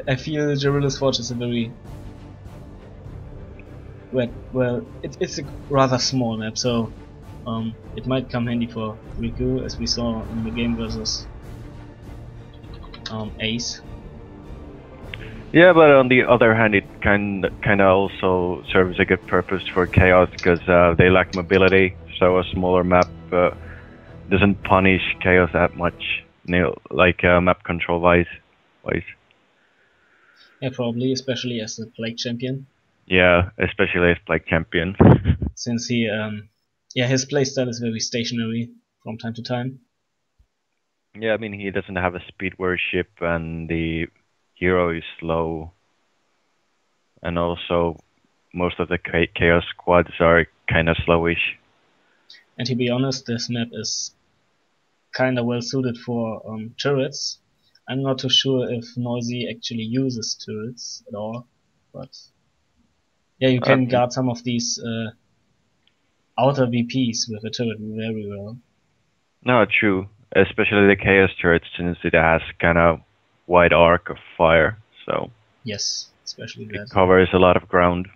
I feel Jarilo's Forge is a very well, it's a rather small map, so it might come handy for Riku, as we saw in the game versus Ace. Yeah, but on the other hand, it kind of also serves a good purpose for Chaos, because they lack mobility, so a smaller map doesn't punish Chaos that much, like map control wise. Yeah, probably, especially as the Plague champion. Yeah, especially as Plague champion. Since he, yeah, his playstyle is very stationary from time to time. Yeah, I mean, he doesn't have a speed worship, and the hero is slow, and also most of the Chaos squads are kind of slowish. And to be honest, this map is kind of well suited for turrets. I'm not too sure if Noisy actually uses turrets at all, but yeah, you can guard some of these outer VPs with a turret very well. No, true. Especially the Chaos turret, since it has kind of wide arc of fire, so yes, especially that. It covers a lot of ground.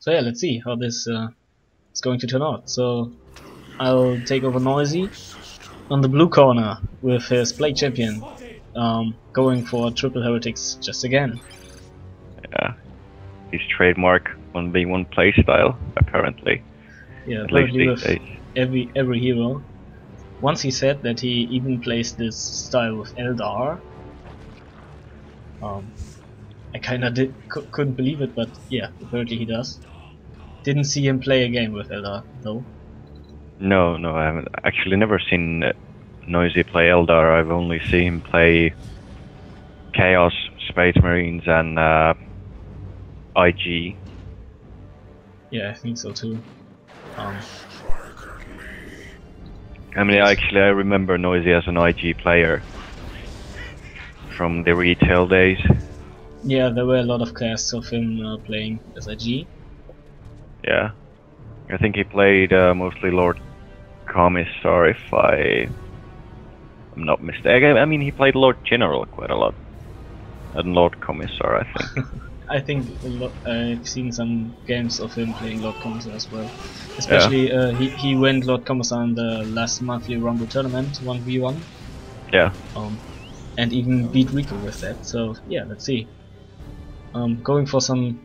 So yeah, let's see how this is going to turn out. So I'll take over Noisy on the blue corner with his Plague champion, going for triple heretics just again. Yeah, his trademark 1v1 playstyle, apparently. Yeah, at least with these days. every hero. Once he said that he even plays this style with Eldar. I kinda couldn't believe it, but yeah, apparently he does. Didn't see him play a game with Eldar though. No, I haven't. Actually, never seen Noisy play Eldar. I've only seen him play Chaos, Space Marines, and IG. Yeah, I think so too. I mean, actually, I remember Noisy as an IG player from the retail days. Yeah, there were a lot of casts of him playing as IG. Yeah, I think he played mostly Lord Commissar, if I'm not mistaken. I mean, he played Lord General quite a lot, and Lord Commissar, I think. I think I've seen some games of him playing Lord Commissar as well. Especially, he went Lord Commissar in the last monthly Rumble tournament, 1v1. Yeah. And even beat Riku with that. So yeah, let's see. Going for some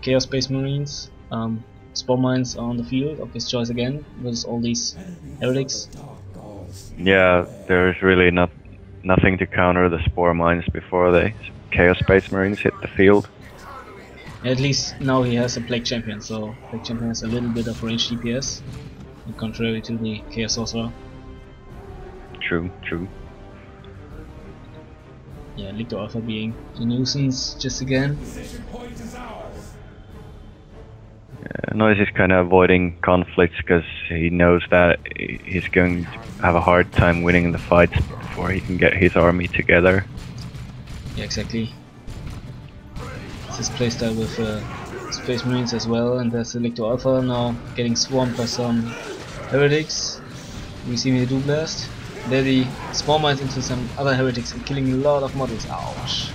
Chaos Space Marines. Spore mines on the field of his choice again, with all these heretics. Yeah, there's really nothing to counter the spore mines before the Chaos Space Marines hit the field. At least now he has a Plague champion, so Plague champion has a little bit of range DPS, contrary to the Chaos Sorcerer. True. Yeah, Lictor Alpha being the nuisance just again. Noisy's kind of avoiding conflicts because he knows that he's going to have a hard time winning the fights before he can get his army together. Yeah, exactly. It's his playstyle with Space Marines as well, and there's the Lictor Alpha now getting swarmed by some heretics. We see me do blast. There the spore mines into some other heretics and killing a lot of models. Ouch.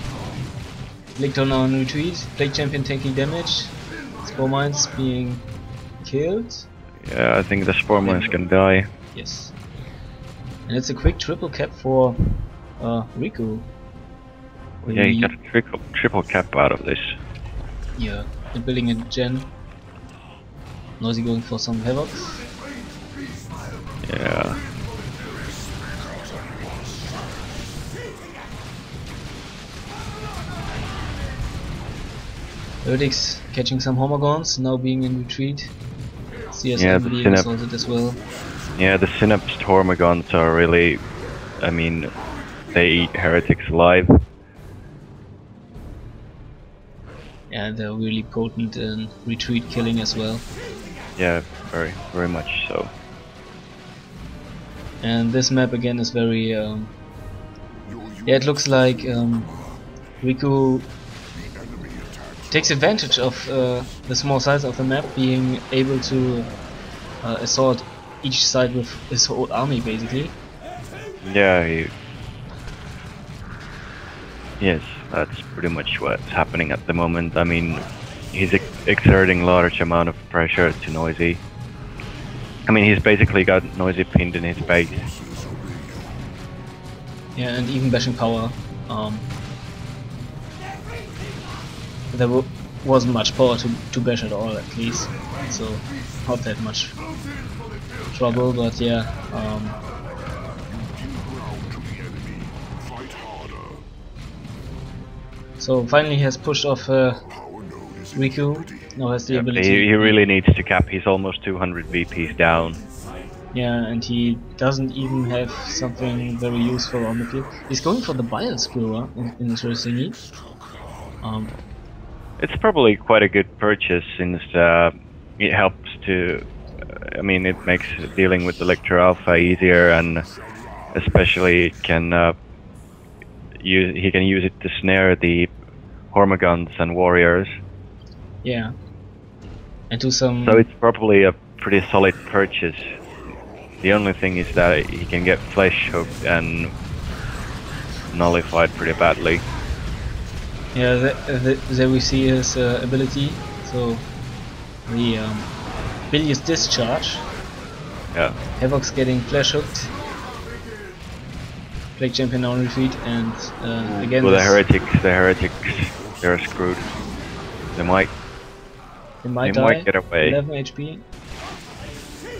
Lictor now in retreat. Plague champion taking damage. Spore mines being killed. Yeah, I think the spore mines can die. Yes. And it's a quick triple cap for Riku. Yeah, he got a triple cap out of this. Yeah, and building a gen. Noisy going for some havoc. Yeah. Heretics catching some Homogons, now being in retreat. CSM being assaulted as well. Yeah, the Synapsed Hormigons are really, I mean, they eat heretics alive. Yeah, they're really potent in retreat killing as well. Yeah, very much so. And this map again is very, yeah, it looks like Riku takes advantage of the small size of the map, being able to assault each side with his whole army basically. Yeah, Yes, that's pretty much what's happening at the moment. I mean, he's exerting large amount of pressure to Noisy. I mean, he's basically got Noisy pinned in his base. Yeah, and even bashing power. There wasn't much power to bash at all, at least. So, not that much trouble, but yeah. So finally he has pushed off Riku. Now has the ability. He really needs to cap. He's almost 200 VPs down. Yeah, and he doesn't even have something very useful on the field. He's going for the Bile Spura, interestingly. It's probably quite a good purchase since it helps to. I mean, it makes dealing with the Lictor Alpha easier, and especially it can he can use it to snare the Hormagons and warriors. Yeah, and do some. So it's probably a pretty solid purchase. The only thing is that he can get flesh hooked and nullified pretty badly. Yeah, there we see his ability. So the Bilious Discharge. Yeah. Havoc's getting flash hooked. Plague Champion on retreat, and again. Well, the heretics, they're screwed. They might die. Get away. 11 HP.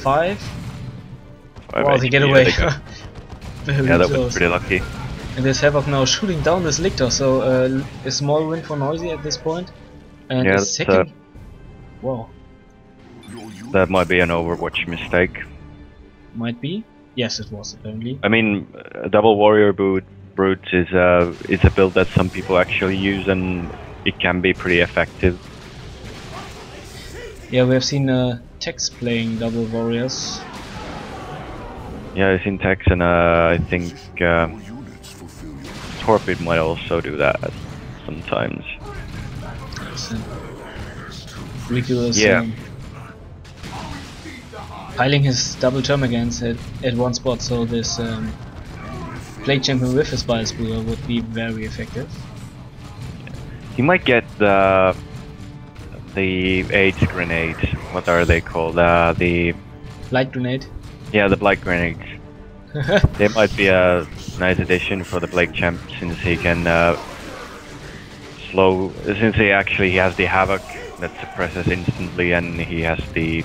5. 5 wow, HP, they get away. Yeah, that was pretty lucky. And there's Havoc now shooting down this Lictor, so a small win for Noisy at this point. And yeah, a second. Wow. That might be an Overwatch mistake. Might be. Yes, it was apparently. I mean, double warrior brutes is a build that some people actually use, and it can be pretty effective. Yeah, we have seen Tex playing double warriors. Yeah, I've seen Tex, and I think Torpid might also do that sometimes. Riku is piling his double termagants at one spot, so this Plague Champion with his Bile Spura would be very effective. He might get the AIDS grenades. What are they called? The Light Grenade. Yeah, the Blight grenades. They might be a nice addition for the Plague Champ, since he can since he has the Havoc that suppresses instantly, and he has the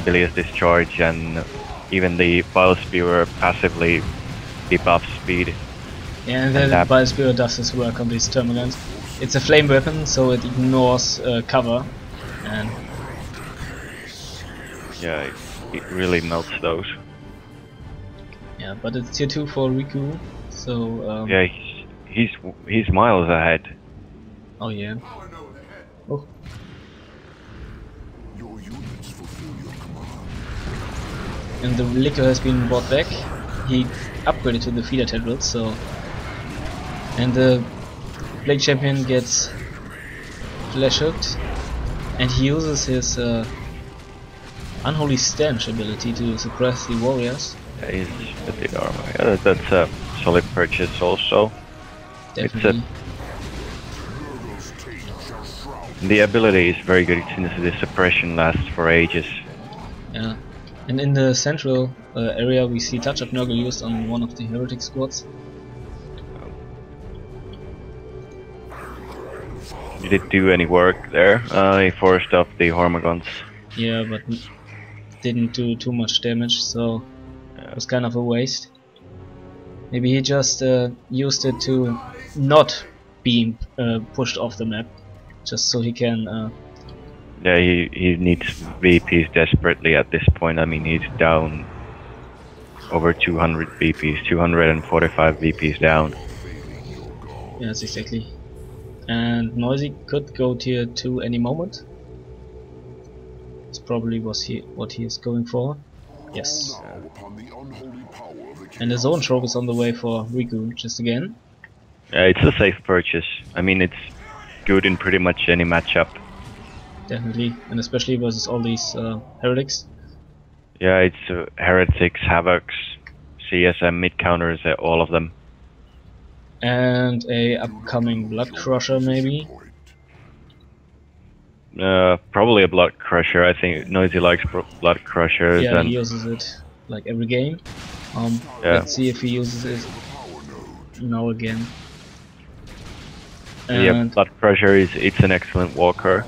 Bilious Discharge, and even the Bile Spura passively debuffs speed. Yeah, and the Bile Spura does his work on these termagants. It's a flame weapon, so it ignores cover, and yeah, it really melts those. Yeah, but it's tier 2 for Riku, so yeah, he's miles ahead. Oh yeah. Oh. And the Lictor has been brought back. He upgraded to the feeder tendrils, so. And the Plague Champion gets flash hooked, and he uses his Unholy Stench ability to suppress the warriors. Yeah, he's a big armor. Yeah, that's a solid purchase also. Definitely. The ability is very good since the suppression lasts for ages. Yeah. And in the central area we see Touch of Nurgle used on one of the heretic squads. Did it do any work there? He forced off the Hormagons. Yeah, but didn't do too much damage, so it was kind of a waste. Maybe he just used it to not be pushed off the map, just so he can... Yeah, he needs VPs desperately at this point. I mean, he's down over 200 VPs, 245 VPs down. Yes, exactly. And Noisy could go tier 2 any moment. This probably was what he is going for. Yes. And the zone trope is on the way for Riku just again. Yeah, it's a safe purchase. I mean, it's good in pretty much any matchup. Definitely, and especially versus all these heretics. Yeah, it's heretics, havocs, CSM, mid counters, all of them. And a upcoming Blood Crusher maybe. Probably a Blood Crusher. I think Noisy likes Blood Crushers. Yeah, and he uses it like every game. Yeah. Let's see if he uses it now again. And yeah, Blood Crusher it's an excellent walker.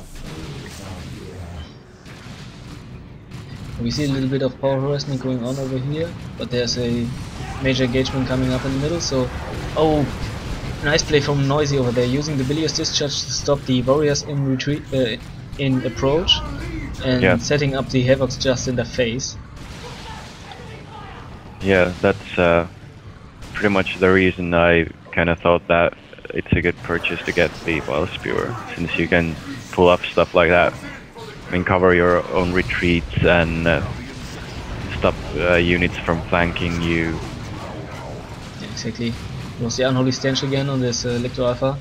we see a little bit of power harassment going on over here, but there's a major engagement coming up in the middle, so... Oh! Nice play from Noisy over there, using the Bilious Discharge to stop the warriors in retreat, in approach, and setting up the Havocs just in the face. Yeah, that's pretty much the reason I kind of thought that it's a good purchase to get the Wild Spewer, since you can pull up stuff like that. I mean, cover your own retreats and stop units from flanking you. Yeah, exactly. It was the Unholy Stench again on this Lictor Alpha.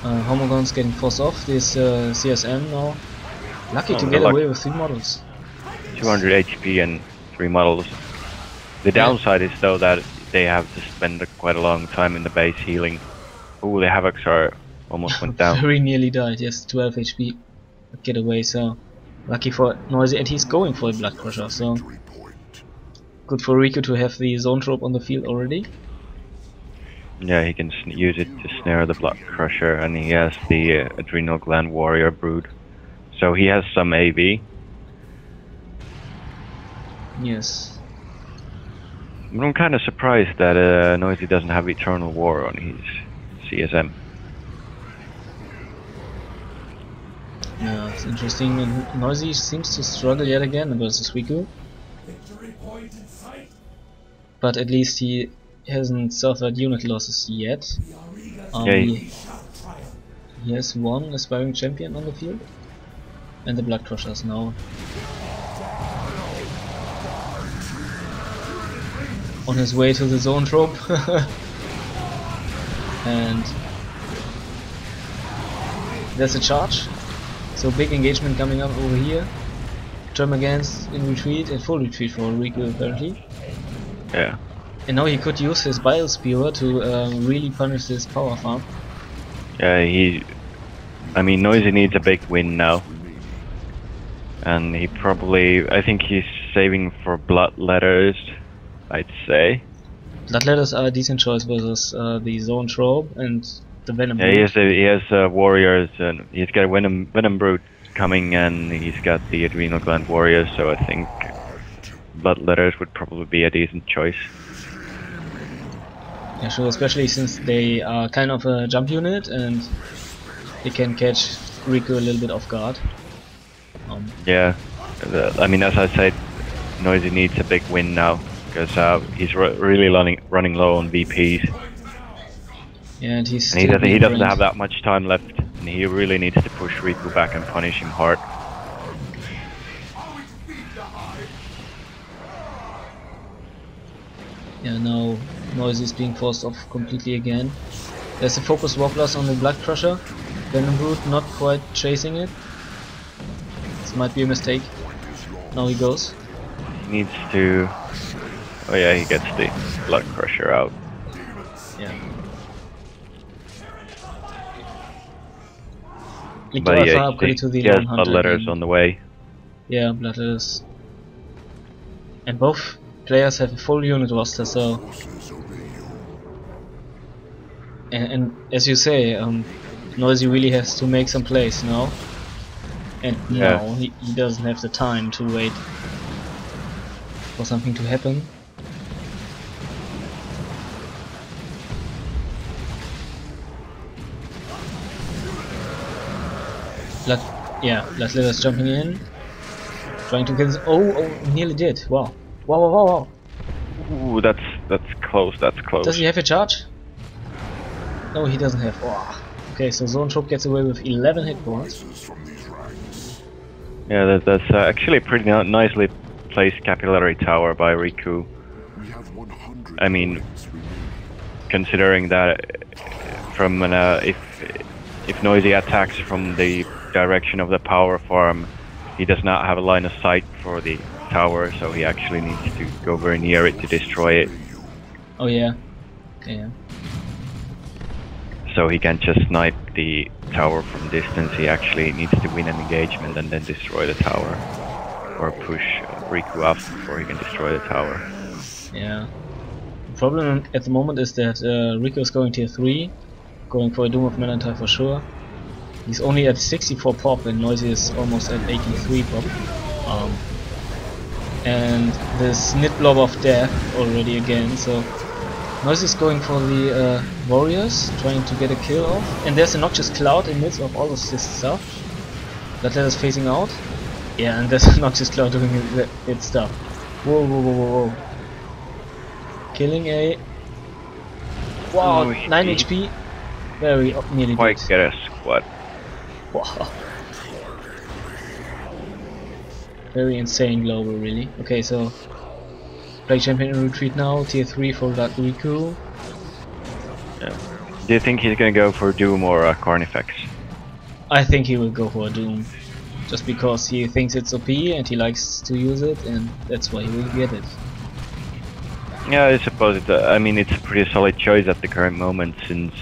Homogon's getting forced off this CSM now. Lucky to get away with 3 models. 200 HP and 3 models. The downside is though that they have to spend quite a long time in the base healing. Oh, the Havocs are almost went down. Very nearly died, yes, 12 HP. Get away, so lucky for Noisy, and he's going for a Blood Crusher, so good for Riku to have the zone trope on the field already. Yeah, he can use it to snare the Blood Crusher, and he has the Adrenal Gland Warrior Brood, so he has some AV. Yes. I'm kind of surprised that Noisy doesn't have Eternal War on his CSM. Yeah, it's interesting. And Noisy seems to struggle yet again versus Riku. But at least he hasn't suffered unit losses yet. He has one aspiring champion on the field. And the Blood Crushers now. On his way to the zone trope. And there's a charge. So big engagement coming up over here. Termagants in retreat, in full retreat for Riku apparently. Yeah. And now he could use his Bile Spewer to really punish this power farm. Yeah, I mean, Noisy needs a big win now. And he probably, I think he's saving for Bloodletters, I'd say. Bloodletters are a decent choice versus the Zone Trope and the Venom Yeah, Brood. he has Warriors, and he's got Venom Brood coming, and he's got the Adrenal Gland Warriors, so I think Bloodletters would probably be a decent choice. Yeah, sure, especially since they are kind of a jump unit and they can catch Riku a little bit off guard. Yeah, I mean, as I said, Noisy needs a big win now, because he's really running low on VPs. Yeah, and he doesn't have that much time left, and he really needs to push Riku back and punish him hard. Yeah, now Noisy is being forced off completely again. There's a focus Warp Loss on the Blood Crusher. Venom Brood not quite chasing it. This might be a mistake. Now he goes. He needs to... Oh yeah, he gets the Blood Crusher out. Yeah. But yeah, upgraded to the he has Hunter Bloodletters again. on the way. Yeah, Bloodletters. And both players have a full unit roster, so... And as you say, Noisy really has to make some plays now. And now he doesn't have the time to wait for something to happen. Bloodletter's jumping in, trying to get this. Oh, nearly did. Wow. Wow. Ooh, that's close. That's close. Does he have a charge? No, he doesn't have. Oh. Okay, so Zone Trope gets away with 11 hit points. Yeah, that's actually a pretty nicely placed Capillary Tower by Riku. I mean, considering that from an, if Noisy attacks from the direction of the power farm, he does not have a line of sight for the tower, so he actually needs to go very near it to destroy it. Oh yeah. Okay. so he can't just snipe the tower from distance. He actually needs to win an engagement and then destroy the tower, or push Riku up before he can destroy the tower. Yeah. The problem at the moment is that Riku is going tier 3, going for a Doom of Melantai for sure. He's only at 64 pop and Noisy is almost at 83 pop. And the Snit Blob of Death already again, so Noisy is going for the Warriors, trying to get a kill off. And there's a Noxious Cloud in the midst of all of this stuff. Bloodlet is phasing out. Yeah, and there's a Noxious Cloud doing its stuff. Whoa, whoa, whoa, whoa, whoa. Killing a... Wow, 9 HP. Very nearly quite dead. get a squad. Wow. Very insane global, really. Okay, so Plague Champion in retreat now, tier 3 for that Riku. Yeah. Do you think he's gonna go for Doom or Carnifex? I think he will go for a Doom. Just because he thinks it's OP and he likes to use it, and that's why he will get it. Yeah, I suppose I mean, it's a pretty solid choice at the current moment, since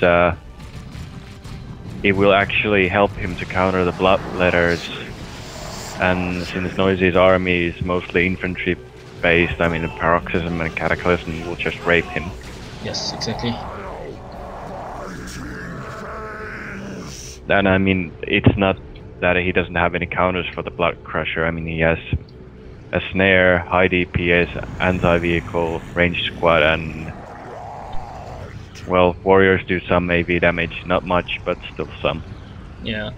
it will actually help him to counter the Bloodletters, and since Noisy's army is mostly infantry based, I mean, the Paroxysm and Cataclysm will just rape him. Yes, exactly. And I mean, it's not that he doesn't have any counters for the Blood Crusher. I mean, he has a Snare, high DPS, anti-vehicle, ranged squad, and well, warriors do some AV damage, not much, but still some. Yeah.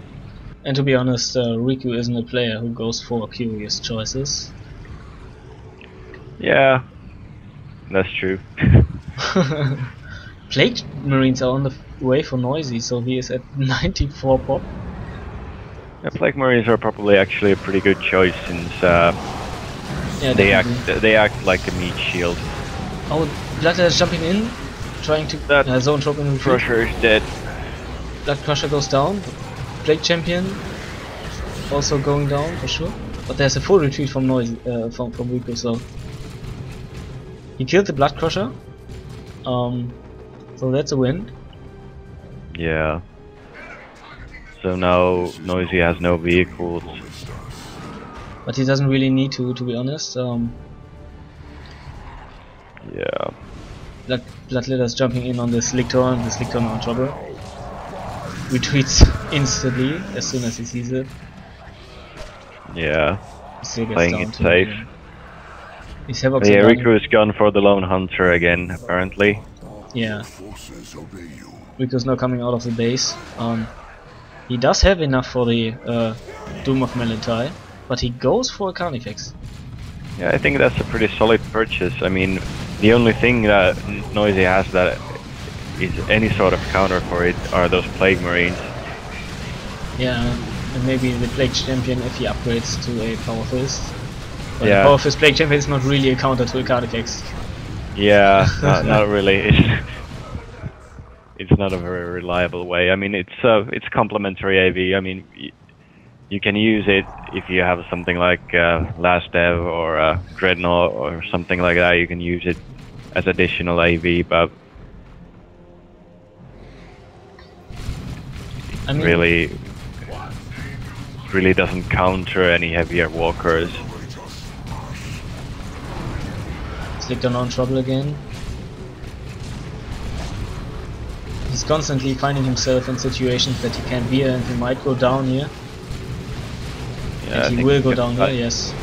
And to be honest, Riku isn't a player who goes for curious choices. Yeah, that's true. Plague Marines are on the way for Noisy, so he is at 94 pop. Yeah, Plague Marines are probably actually a pretty good choice, since Yeah, they act like a meat shield. Oh, Bloodlet is jumping in, trying to zone drop in retreat. Crusher is dead. Blood Crusher goes down. Plague Champion also going down for sure. But there's a full retreat from Noisy, from Riku, so he killed the Blood Crusher. So that's a win. Yeah. So now Noisy has no vehicles. But he doesn't really need to be honest. Yeah. Bloodletter's jumping in on this Lictor, and this Lictor now in trouble. Retreats instantly as soon as he sees it. Yeah. He still gets Playing down it to safe. He's Havoc. Yeah, Riku has gone for the Lone Hunter again, apparently. Yeah. Riku's now coming out of the base. He does have enough for the Doom of Melantai, but he goes for a Carnifex. Yeah, I think that's a pretty solid purchase. I mean, the only thing that Noisy has that is any sort of counter for it are those Plague Marines. Yeah, and maybe the Plague Champion if he upgrades to a Power Fist. But Yeah. the Power Fist Plague Champion is not really a counter to a Carnifex. Yeah, not really. It's not a very reliable way. I mean, it's complementary AV. I mean, you can use it if you have something like Last Dev or Dreadnought or something like that. You can use it as additional AV, but I mean, really doesn't counter any heavier walkers. Lictor now in trouble again. He's constantly finding himself in situations that he can't be in, and he might go down here. Yeah, And he will go down here, yes.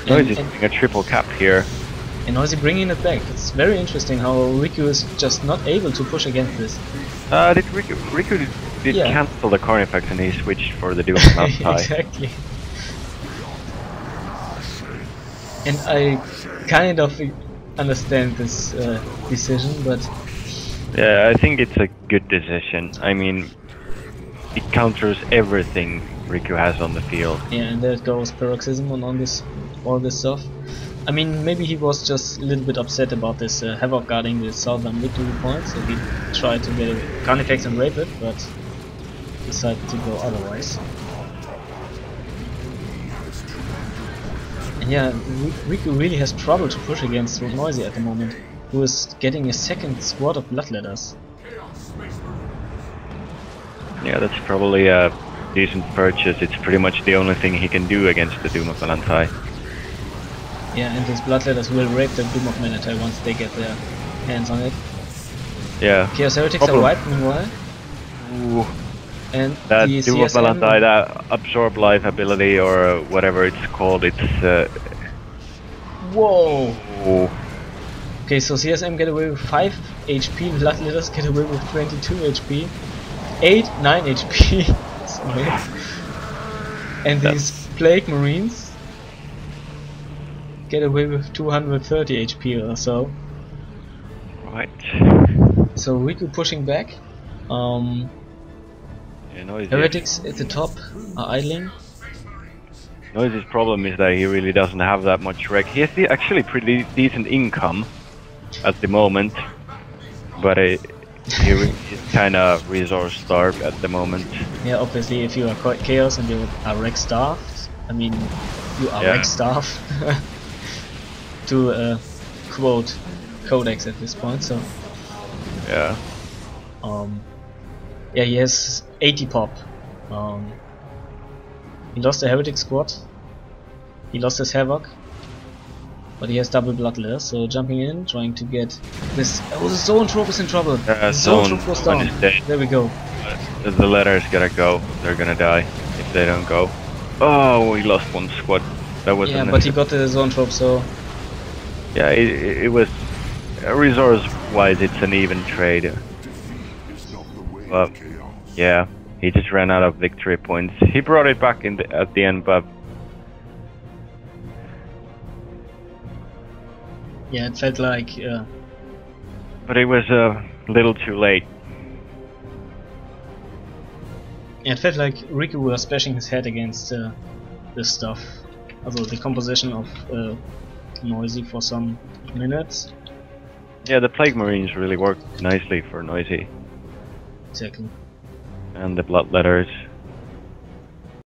Noisy's doing a triple cap here. And Noisy bringing it back. It's very interesting how Riku is just not able to push against this. Did Riku did Yeah. cancel the Carnifex and he switched for the Doom Melantai. Exactly. And I kind of understand this decision, but Yeah, I think it's a good decision. I mean, it counters everything Riku has on the field. yeah, and there goes Paroxysm on this, all this stuff. I mean, maybe he was just a little bit upset about this Havoc guarding the southern victory point, so he tried to get a Carnifex and rape it, but decided to go otherwise. And yeah, Riku really has trouble to push against Noisy at the moment, who is getting a second squad of Bloodletters. Yeah, that's probably a decent purchase. It's pretty much the only thing he can do against the Doom of Melantai. Yeah, and his Bloodletters will rape the Doom of Melantai once they get their hands on it. Yeah. Chaos Heretics are wiped meanwhile. Ooh. And that the Doom of CSM... Melantai, that Absorb Life ability, or whatever it's called, it's... Whoa! Ooh. Okay, so CSM get away with 5 HP, Bloodletters get away with 22 HP. 9 HP. Sorry. And these Plague Marines get away with 230 HP or so. Right. So Riku pushing back. Yeah, Heretics at the top are idling. Noisy's problem is that he really doesn't have that much wreck. He has actually pretty decent income at the moment, but he's kind of resource starved at the moment. Yeah, obviously if you are Chaos and you are wreck starved, I mean you are wreck starved to quote Codex at this point, so yeah. Yeah, he has 80 pop. He lost the Heretic squad, he lost his Havoc, but he has double Bloodletter, so jumping in, trying to get this... Oh, the Zone Trope is in trouble! The Zone Trope goes down. There we go. The letters gotta go, they're gonna die if they don't go. Oh, he lost one squad. That was... Yeah, but he got the Zone Trope, so... Yeah, it was... Resource-wise, it's an even trade. But, yeah, he just ran out of victory points. He brought it back at the end, but... Yeah, it felt like... But it was a little too late. Yeah, it felt like Riku was bashing his head against this stuff. Also the composition of Noisy for some minutes. Yeah, the Plague Marines really worked nicely for Noisy. Exactly. And the Bloodletters.